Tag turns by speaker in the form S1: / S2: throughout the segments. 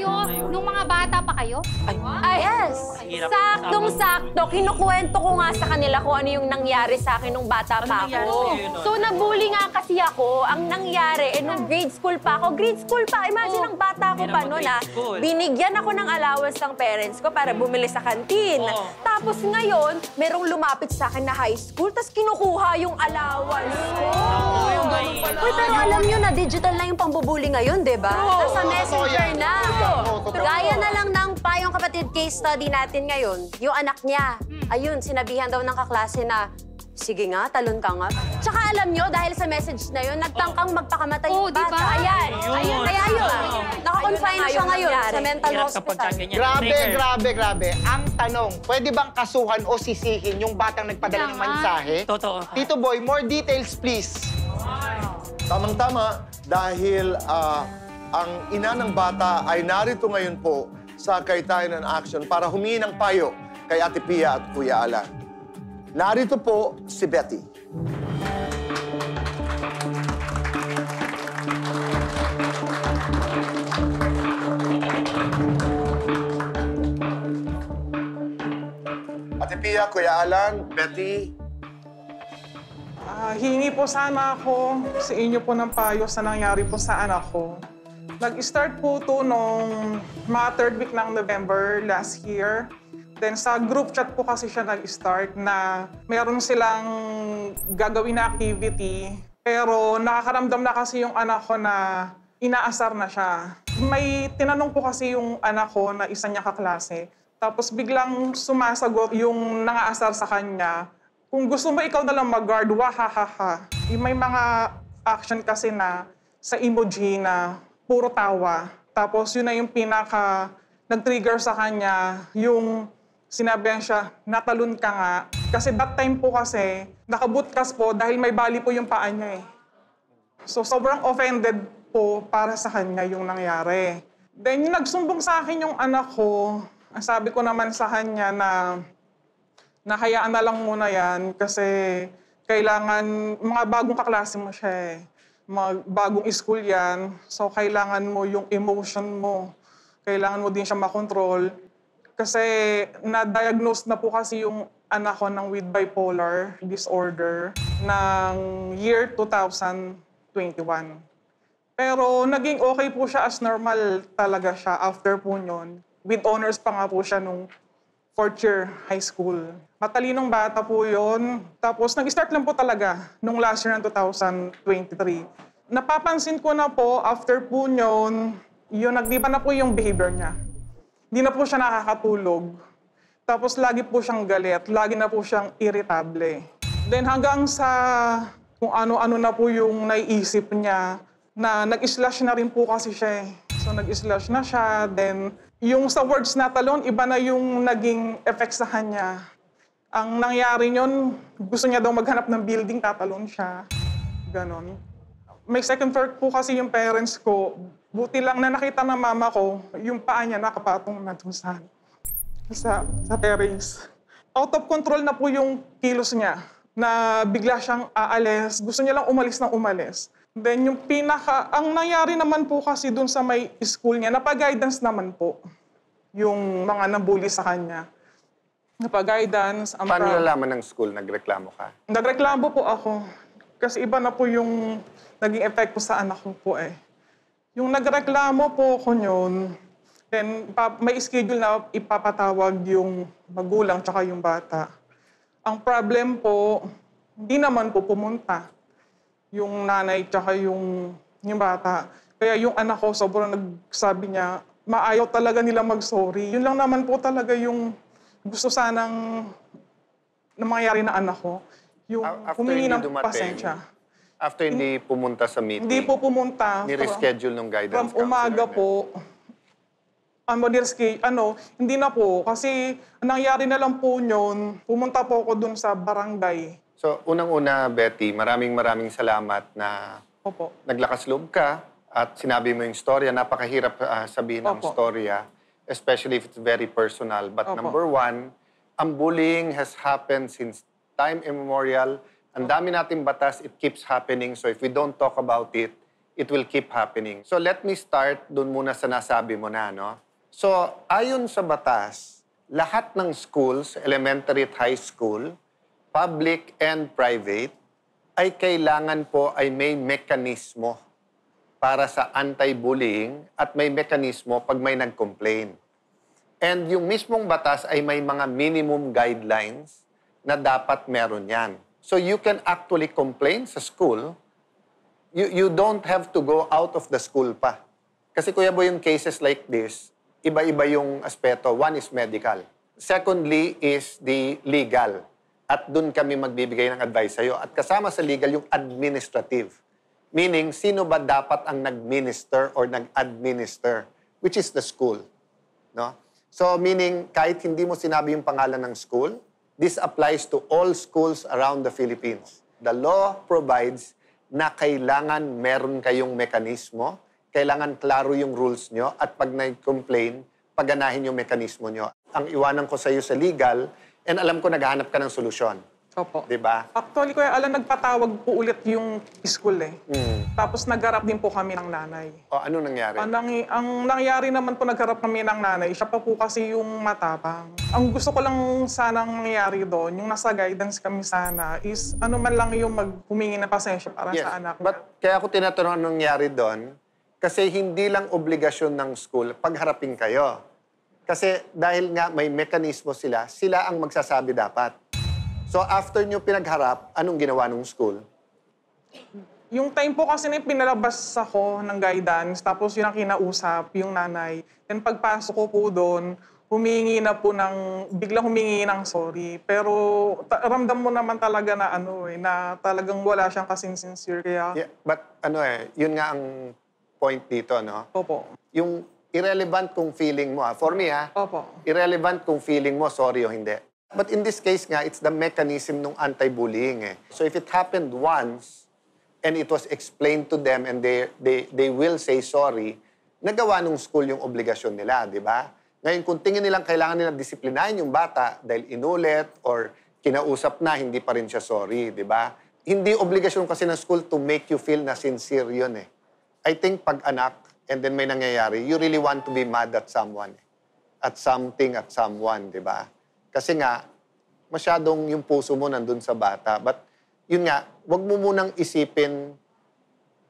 S1: kayo nung mga bata pa kayo?
S2: Ay, yes. Saktong-sakto. Kinukwento ko nga sa kanila kung ano yung nangyari sa akin nung bata pa ako. So, nabully nga kasi ako. Ang nangyari, nung grade school pa ako. Grade school pa. Imagine ang bata ko pa noon, binigyan ako ng allowance ng parents ko para bumili sa kantin. Tapos ngayon, merong lumapit sa akin na high school, tapos kinukuha yung allowance ko. Uy, pero alam nyo na, digital na yung pambubuli ngayon, di ba? Nasa messenger na. Gaya na lang ng payong kapatid case study natin ngayon, yung anak niya. Ayun, sinabihan daw ng kaklase na, sige nga, talon ka nga. Tsaka alam nyo, dahil sa message na yun, nagtangkang magpakamatay yung bata.
S1: Diba?
S2: Ayan. Kaya yun. Naka-confine na siya ngayon sa mental hospital.
S3: Grabe. Ang tanong, pwede bang kasuhan o sisihin yung batang nagpadala ng mensahe?
S4: Totoo.
S3: Tito Boy, more details, please.
S5: Tamang-tama dahil ang ina ng bata ay narito ngayon po sa Kaitayanan Action para humingi ng payo kay Ate Pia at Kuya Alan. Narito po si Betty. Ate Pia, Kuya Alan, Betty.
S6: Hingi po sana ako sa inyo po ng payo sa nangyari po sa anak ko. Nag-start po ito nung mga 3rd week ng November last year. Then sa group chat po kasi siya nag-start na meron silang gagawin na activity. Pero nakakaramdam na kasi yung anak ko na inaasar na siya. May tinanong po kasi yung anak ko na isa niya kaklase. Tapos biglang sumasagot yung nangaasar sa kanya. Kung gusto mo ikaw na lang mag-guard, wahahaha. May mga action kasi na sa emoji na puro tawa. Tapos yun na yung pinaka nag-trigger sa kanya, yung sinabihan siya, natalon ka nga. Kasi that time po kasi, nakabutkas po dahil may bali po yung paa niya eh. So sobrang offended po para sa kanya yung nangyari. Then yung nagsumbong sa akin yung anak ko, ang sabi ko naman sa kanya na hayaan na lang muna yan kasi kailangan, mga bagong kaklase mo siya eh. Bagong school yan, so kailangan mo yung emotion mo. Kailangan mo din siya makontrol. Kasi na-diagnose na po kasi yung anak ko ng with bipolar disorder ng year 2021. Pero naging okay po siya as normal talaga siya after po yun. With honors pa nga po siya nung 4th year high school. Matalinong bata po yun. Tapos nag-start lang po talaga nung last year ng 2023. Napapansin ko na po, after po yun, nagdiba na po yung behavior niya. Hindi na po siya nakakatulog. Tapos lagi po siyang galit, lagi na po siyang irritable. Then hanggang sa kung ano-ano na po yung naiisip niya, na nag-slash na rin po kasi siya eh. So nag-slash na siya, then yung sa words na talon, iba na yung naging effect sa kanya. Ang nangyari yun, gusto niya daw maghanap ng building, tatalon siya. Ganon. May second thought po kasi yung parents ko. Buti lang na nakita ng mama ko, yung paa niya nakapatong na doon sa terrace. Out of control na po yung kilos niya, na bigla siyang aalis. Gusto niya lang umalis ng umalis. Then yung ang nangyari naman po kasi doon sa may school niya, napag-guidance naman po yung mga nabully sa kanya. Napag-guidance.
S5: Paano nalaman ng school? Nagreklamo ka?
S6: Nagreklamo po ako. Kasi iba na po yung naging effect po sa anak ko po eh. Yung nagreklamo po ko yun, then may schedule na ipapatawag yung magulang tsaka yung bata. Ang problem po, hindi naman po pumunta yung nanay tsaka yung bata. Kaya yung anak ko, sobrang nagsabi niya, maayaw talaga nila mag-sorry. Yun lang naman po talaga yung gusto sanang na mangyari na anak ko. Yung humingi ng pasensya.
S5: After hindi pumunta sa meeting?
S6: Hindi po pumunta.
S5: Ni-reschedule ng guidance
S6: counselor. From umaga po. Hindi na po. Kasi nangyari na lang po yun, pumunta po ako dun sa barangay.
S5: So, unang-una, Betty, maraming salamat na naglakas loob ka at sinabi mo yung storya. Napakahirap sabihin ang storya, especially if it's very personal. But number one, ang bullying has happened since time immemorial. Ang dami nating batas, it keeps happening. So if we don't talk about it, it will keep happening. So let me start dun muna sa nasabi mo na, no? So ayon sa batas, lahat ng schools, elementary at high school, public and private, ay kailangan po ay may mekanismo para sa anti-bullying at may mekanismo pag may nag-complain. And yung mismong batas ay may mga minimum guidelines na dapat meron yan. So you can actually complain sa school. You don't have to go out of the school pa. Kasi Kuya Boy, yung cases like this, iba-iba yung aspeto. One is medical. Secondly is the legal. At dun kami magbibigay ng advice sa'yo. At kasama sa legal yung administrative. Meaning, sino ba dapat ang nag-minister or nag-administer? Which is the school. No? So, meaning, kahit hindi mo sinabi yung pangalan ng school, this applies to all schools around the Philippines. The law provides na kailangan meron kayong mekanismo, kailangan klaro yung rules nyo, at pag nag-complain, pagganahin yung mekanismo nyo. Ang iwanan ko sa iyo sa legal, and alam ko naghahanap ka ng solusyon.
S6: Opo.
S5: Diba?
S6: Actually, Kuya Alan, nagpatawag po ulit yung school eh. Tapos nagharap din po kami ng nanay.
S5: O, ano nangyari?
S6: Ang nangyari naman po, nagharap kami ng nanay, siya pa po kasi yung matapang. Ang gusto ko lang sanang mangyari doon, yung nasa guidance kami sana, is ano man lang yung humingi na pasensya para sa anak.
S5: But kaya ako tinatanong anong nangyari doon, kasi hindi lang obligasyon ng school pagharapin kayo. Kasi dahil nga may mekanismo sila ang magsasabi dapat. So after nyo pinagharap, anong ginawa ng school?
S6: Yung time po kasi na pinalabas ako ng guidance, tapos yun ang kinausap, yung nanay. Then pagpasok ko po doon, biglang humingi ng sorry. Pero ramdam mo naman talaga na na talagang wala siyang kasing sincere. Kaya...
S5: Yeah, but yun nga ang point dito, no?
S6: Opo.
S5: Yung irrelevant kung feeling mo, for me,
S6: Opo.
S5: irrelevant kung feeling mo, sorry o hindi. But in this case nga, it's the mechanism ng anti-bullying. So if it happened once, and it was explained to them, and they will say sorry, nagawa ng school yung obligasyon nila, di ba? Ngayon, kung tingin nilang kailangan nila disiplinahin yung bata dahil inulit or kinausap na, hindi pa rin siya sorry, di ba? Hindi obligasyon kasi ng school to make you feel na sincere yun eh. I think pag anak, and then may nangyayari, you really want to be mad at someone. At something, at someone, di ba? Kasi nga, masyadong yung puso mo nandun sa bata. But yun nga, wag mo munang isipin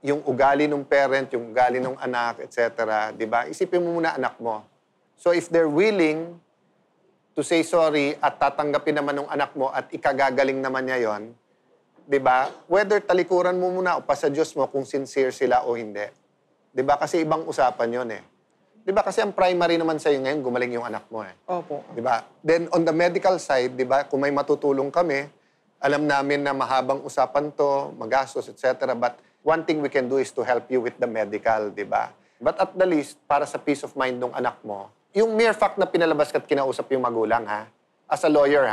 S5: yung ugali ng parent, yung ugali ng anak, etc. Di ba? Isipin mo muna anak mo. So if they're willing to say sorry at tatanggapin naman ng anak mo at ikagagaling naman niya yon, di ba? Whether talikuran mo muna o pa sa Diyos mo kung sincere sila o hindi. Di ba? Kasi ibang usapan yon eh. Di ba? Kasi ang primary naman sa'yo ngayon, gumaling yung anak mo eh.
S6: Opo.
S5: Di ba? Then on the medical side, di ba, kung may matutulong kami, alam namin na mahabang usapan to, magastos, etc. But one thing we can do is to help you with the medical, di ba? But at the least, para sa peace of mind ng anak mo, yung mere fact na pinalabas ka at kinausap yung magulang, as a lawyer,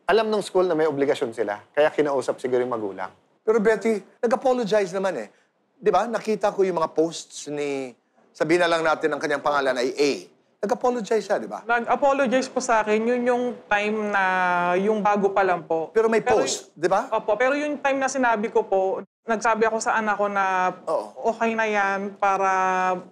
S5: alam ng school na may obligasyon sila, kaya kinausap siguro yung magulang.
S4: Pero Betty, nag-apologize naman eh. Di ba? Nakita ko yung mga posts ni... Sabihin na lang natin ang kanyang pangalan ay A. Nag-apologize siya, di ba?
S6: Nag-apologize po sa akin, yun yung time na yung bago pa lang po.
S4: Pero may post, di ba?
S6: Opo, pero yung time na sinabi ko po, nagsabi ako sa anak ko na okay na yan para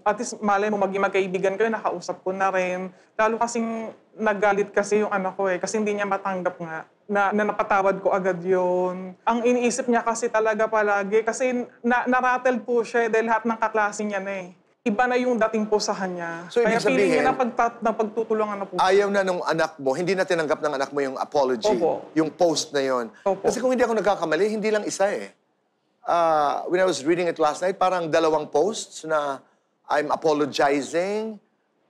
S6: at least malay mo maging magkaibigan kayo, nakausap ko na rin. Lalo kasing nagalit kasi yung anak ko kasi hindi niya matanggap nga na napatawad ko agad yun. Ang iniisip niya kasi talaga palagi kasi narattle po siya dahil lahat ng kaklase niya na Iba na yung dating po sa kanya.
S4: So,
S6: kaya
S4: ibig sabihin,
S6: feeling niya na pagtutulungan na po.
S4: Ayaw na nung anak mo, hindi na tinanggap ng anak mo yung apology.
S6: Opo.
S4: Yung post na yon.
S6: Opo.
S4: Kasi kung hindi ako nagkakamali, hindi lang isa eh. When I was reading it last night, parang 2 posts na I'm apologizing.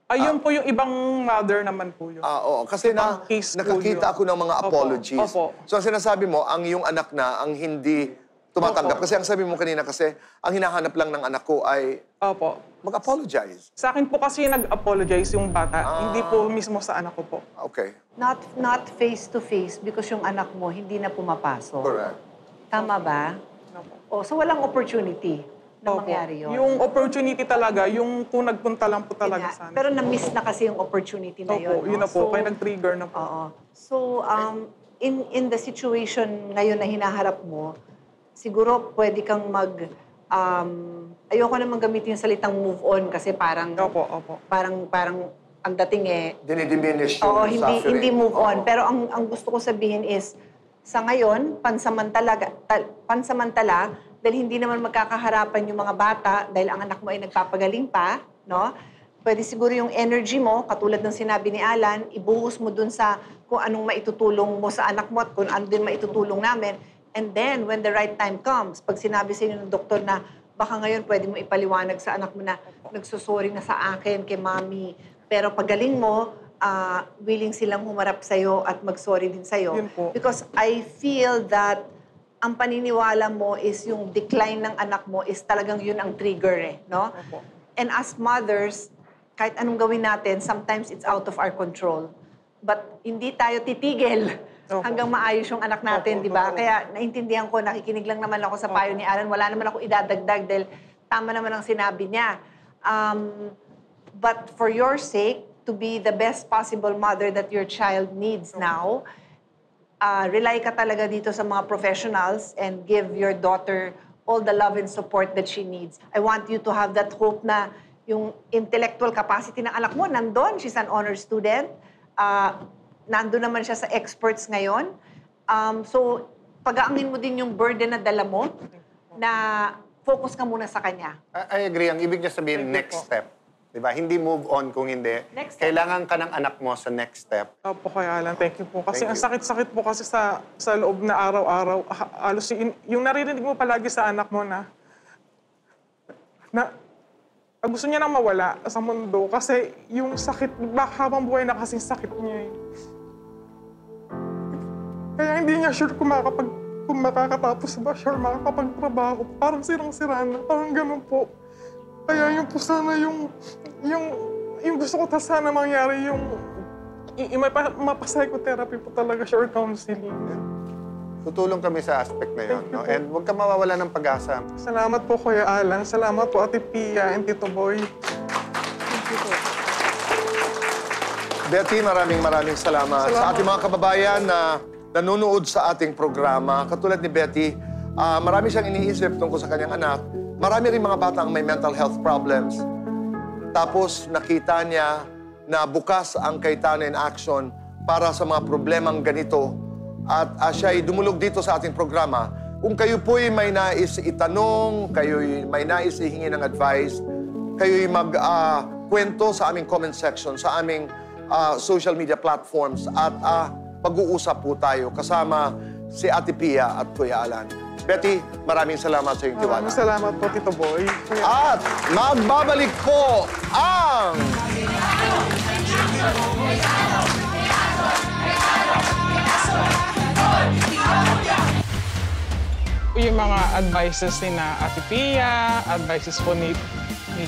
S6: Ayun po yung ibang mother naman po yun.
S4: Oo, kasi
S6: Ibang case po
S4: nakakita
S6: yun.
S4: ako ng mga
S6: Opo.
S4: apologies.
S6: Opo.
S4: So ang sinasabi mo, ang iyong anak na ang hindi tumatanggap.
S6: Opo.
S4: Kasi ang sabi mo kanina kasi, ang hinahanap lang ng anak ko ay
S6: Opo.
S4: mag-apologize.
S6: Sa akin po kasi nag-apologize yung bata. Hindi po mismo sa anak ko po.
S4: Okay.
S7: Not face-to-face because yung anak mo hindi na pumapasok.
S4: Correct.
S7: Tama ba? O, so walang opportunity na
S6: Opo.
S7: mangyari yun.
S6: Yung opportunity talaga, yung kung nagpunta lang po talaga
S7: Yun
S6: sana.
S7: nga. Pero na-miss na kasi yung opportunity na yun.
S6: Opo, yun na po. Kaya nag-trigger na po.
S7: Oo. So, in the situation ngayon na hinaharap mo, siguro pwede kang ayoko naman gamitin yung salitang move on kasi parang
S6: Opo.
S7: parang ang dating
S4: Dinidiminish yung
S7: oo,
S4: suffering.
S7: hindi move on. Pero ang gusto ko sabihin is sa ngayon, pansamantala dahil hindi naman magkakaharapan yung mga bata dahil ang anak mo ay nagpapagaling pa, no? Pwede siguro yung energy mo, katulad ng sinabi ni Alan, ibuhos mo dun sa kung anong maitutulong mo sa anak mo at kung ano din maitutulong namin. And then, when the right time comes, pag sinabi sa inyo ng doktor na baka ngayon pwede mo ipaliwanag sa anak mo na nagsusorry na sa akin, kay mami, pero pagaling mo, willing silang humarap sa'yo at mag-sorry din sa'yo.
S6: Yun po.
S7: Because I feel that ang paniniwala mo is yung decline ng anak mo is talagang yun ang trigger no?
S6: Opo.
S7: And as mothers, kahit anong gawin natin, sometimes it's out of our control. But hindi tayo titigil
S6: Opo.
S7: hanggang maayos yung anak natin,
S6: Opo,
S7: di ba?
S6: opo.
S7: Kaya naintindihan ko, nakikinig lang naman ako sa payo ni Alan. Wala naman ako idadagdag dahil tama naman ang sinabi niya. But for your sake, to be the best possible mother that your child needs now, rely ka talaga dito sa mga professionals and give your daughter all the love and support that she needs. I want you to have that hope na yung intellectual capacity ng anak mo, nandun. She's an honor student. Nandun naman siya sa experts ngayon. So, pag-aangin mo din yung burden na dala mo, na focus ka muna sa kanya.
S5: I agree. Ang ibig niya sabihin, next step. Diba? Hindi move on kung hindi.
S7: Next step.
S5: Kailangan ka ng anak mo sa next step.
S6: Opo, Kuya Alan. Thank you po. Kasi
S5: Thank
S6: ang
S5: you.
S6: sakit-sakit po kasi sa loob na araw-araw. Halos yung naririnig mo palagi sa anak mo na gusto niya nang mawala sa mundo kasi yung sakit, habang buhay na kasing sakit niya. Kaya hindi niya sure kung makakatapos ba siya or makakapagtrabaho. Parang sirang-sira na. Parang ganun po. Kaya yun po sana yung gusto ko sana mangyari yung mapa-psychotherapy po talaga siya or counseling.
S5: Tutulong kami sa aspect na yun. No? And huwag ka mawawala ng pag-asa.
S6: Salamat po, Kuya Alan. Salamat po, Ate Pia and Tito Boy. Thank you po.
S4: Betty, maraming salamat. Sa ating mga kababayan na nanonood sa ating programa, katulad ni Betty, marami siyang iniisip tungkol sa kanyang anak. Marami rin mga bata ang may mental health problems. Tapos nakita niya na bukas ang Cayetano in Action para sa mga problemang ganito. At siya ay dumulog dito sa ating programa. Kung kayo po'y may nais itanong, kayo'y may nais ihingi ng advice, kayo'y magkwento sa aming comment section, sa aming social media platforms at pag-uusap po tayo kasama si Ate Pia at Kuya Alan. Betty, maraming salamat sa iyong tiwala.
S6: Maraming salamat po, Tito Boy.
S4: At magbabalik po ang...
S6: Yung mga advices ni na Ate Pia, advices po ni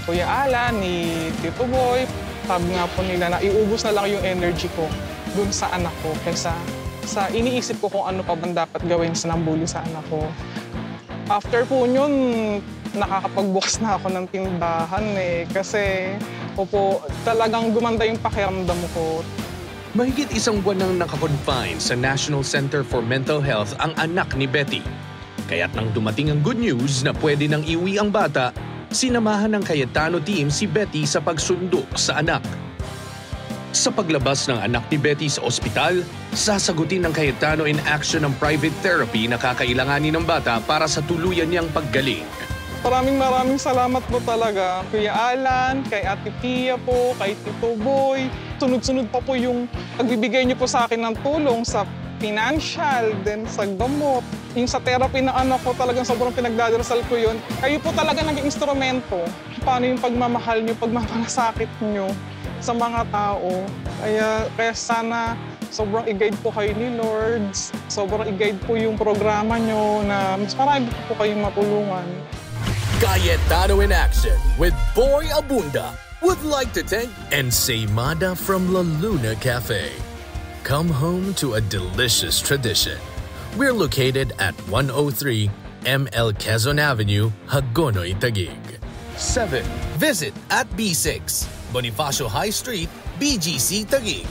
S6: Kuya Alan, ni Tito Boy. Sabi nga po nila na iubos na lang yung energy ko dun sa anak ko kaysa sa iniisip ko kung ano pa bang dapat gawin sa nambuli sa anak ko. After po yun, nakakapagbukas na ako ng tindahan kasi talagang gumanda yung pakiramdam ko.
S8: Mahigit isang buwan nang nakakonfine sa National Center for Mental Health ang anak ni Betty. Kaya't nang dumating ang good news na pwede nang iuwi ang bata, sinamahan ng Cayetano team si Betty sa pagsundo sa anak. Sa paglabas ng anak ni Betty sa ospital, sasagutin ng Cayetano in Action ang private therapy na kakailanganin ng bata para sa tuluyan niyang paggaling.
S6: Maraming salamat po talaga, Kuya Alan, kay Ate Pia po, kay Tito Boy. Sunod-sunod pa po yung pagbibigay niyo po sa akin ng tulong sa financial, then sa gamot. Yung sa therapy ng anak ko, talagang sobrang pinagdadasal ko yun. Kayo po talaga naging instrumento. Paano yung pagmamahal niyo, pagmamalasakit niyo sa mga tao. Kaya sana sobrang i-guide po kayo ni Lord. Sobrang i-guide po yung programa niyo na mas marami po kayong matulungan.
S8: Cayetano in Action with Boy Abunda would like to thank Ensaymada from La Luna Cafe. Come home to a delicious tradition. We're located at 103 ML Quezon Avenue, Hagonoy, Taguig. 7. Visit at B6, Bonifacio High Street, BGC, Taguig.